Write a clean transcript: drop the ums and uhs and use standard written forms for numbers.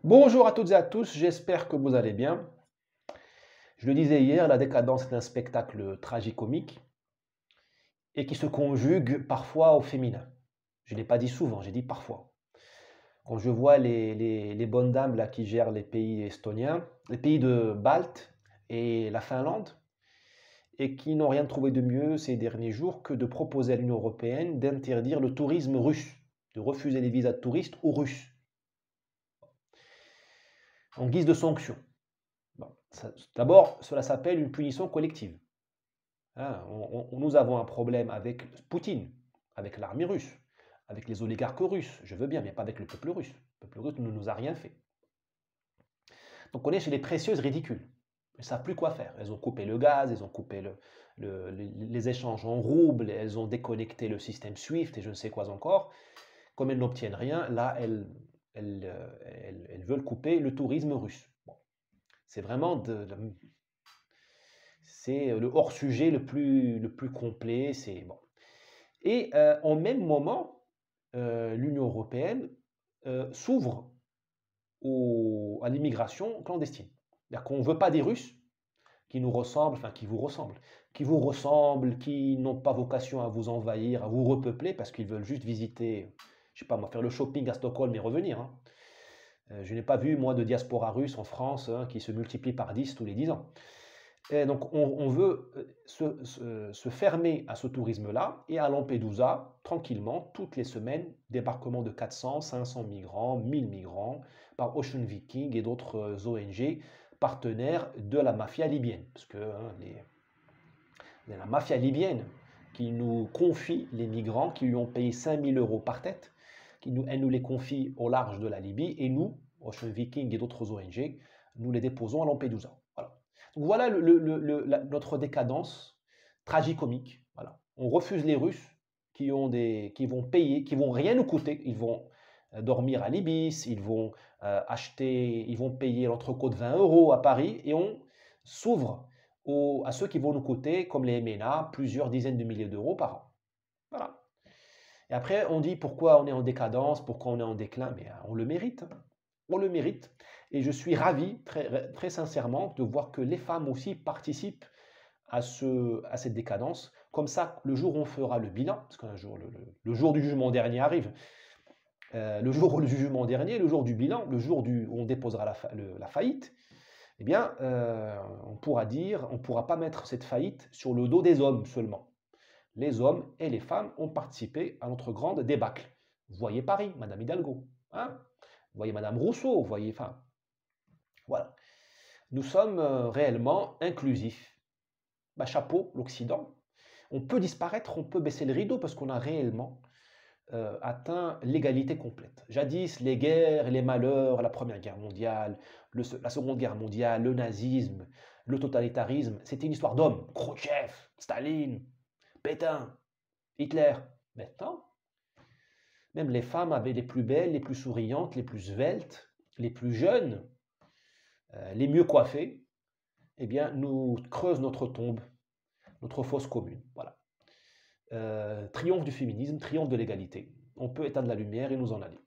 Bonjour à toutes et à tous, j'espère que vous allez bien. Je le disais hier, la décadence est un spectacle tragicomique et qui se conjugue parfois au féminin. Je ne l'ai pas dit souvent, j'ai dit parfois. Quand je vois les bonnes dames là, qui gèrent les pays estoniens, les pays de Balte et la Finlande, et qui n'ont rien trouvé de mieux ces derniers jours que de proposer à l'Union européenne d'interdire le tourisme russe, de refuser les visas de touristes aux Russes, en guise de sanction. Bon, d'abord, cela s'appelle une punition collective. Hein, nous avons un problème avec Poutine, avec l'armée russe, avec les oligarques russes. Je veux bien, mais pas avec le peuple russe. Le peuple russe ne nous a rien fait. Donc on est chez les précieuses ridicules. Elles ne savent plus quoi faire. Elles ont coupé le gaz, elles ont coupé les échanges en roubles, elles ont déconnecté le système SWIFT et je ne sais quoi encore. Comme elles n'obtiennent rien, là, elles veulent couper le tourisme russe. Bon. C'est vraiment c'est le hors-sujet le plus complet. C'est bon. Et en même moment, l'Union européenne s'ouvre à l'immigration clandestine. C'est-à-dire qu'on ne veut pas des Russes qui nous ressemblent, enfin qui vous ressemblent, qui n'ont pas vocation à vous envahir, à vous repeupler, parce qu'ils veulent juste visiter, je sais pas moi, faire le shopping à Stockholm et revenir. Hein. Je n'ai pas vu, moi, de diaspora russe en France hein, qui se multiplie par 10 tous les 10 ans. Et donc on veut se fermer à ce tourisme-là et à Lampedusa, tranquillement, toutes les semaines, débarquement de 400, 500 migrants, 1000 migrants par Ocean Viking et d'autres ONG partenaires de la mafia libyenne. Parce que hein, la mafia libyenne qui nous confie les migrants, qui lui ont payé 5000 euros par tête, elle nous les confie au large de la Libye et nous, Ocean Viking et d'autres ONG, nous les déposons à Lampedusa. Voilà. Donc voilà notre décadence tragicomique. Voilà. On refuse les Russes qui vont payer, qui vont rien nous coûter. Ils vont dormir à l'Ibis, ils vont ils vont payer l'entrecôte 20 euros à Paris et on s'ouvre à ceux qui vont nous coûter, comme les MNA, plusieurs dizaines de milliers d'euros par an. Voilà. Et après, on dit pourquoi on est en décadence, pourquoi on est en déclin, mais on le mérite. On le mérite. Et je suis ravi, très, très sincèrement, de voir que les femmes aussi participent à cette décadence. Comme ça, le jour où on fera le bilan, parce que le jour du jugement dernier arrive, le jour où le jugement dernier, le jour du bilan, le jour où on déposera la faillite, eh bien, on ne pourra pas mettre cette faillite sur le dos des hommes seulement. Les hommes et les femmes ont participé à notre grande débâcle. Vous voyez Paris, Madame Hidalgo, hein, vous voyez Madame Rousseau, vous voyez, enfin, voilà. Nous sommes réellement inclusifs. Bah, chapeau, l'Occident. On peut disparaître, on peut baisser le rideau parce qu'on a réellement atteint l'égalité complète. Jadis, les guerres et les malheurs, la Première Guerre mondiale, la Seconde Guerre mondiale, le nazisme, le totalitarisme, c'était une histoire d'hommes. Khrouchtchev, Staline, Pétain, Hitler. Maintenant, même les femmes avaient les plus belles, les plus souriantes, les plus sveltes, les plus jeunes, les mieux coiffées, eh bien, nous creusent notre tombe, notre fosse commune. Voilà. Triomphe du féminisme, triomphe de l'égalité. On peut éteindre la lumière et nous en aller.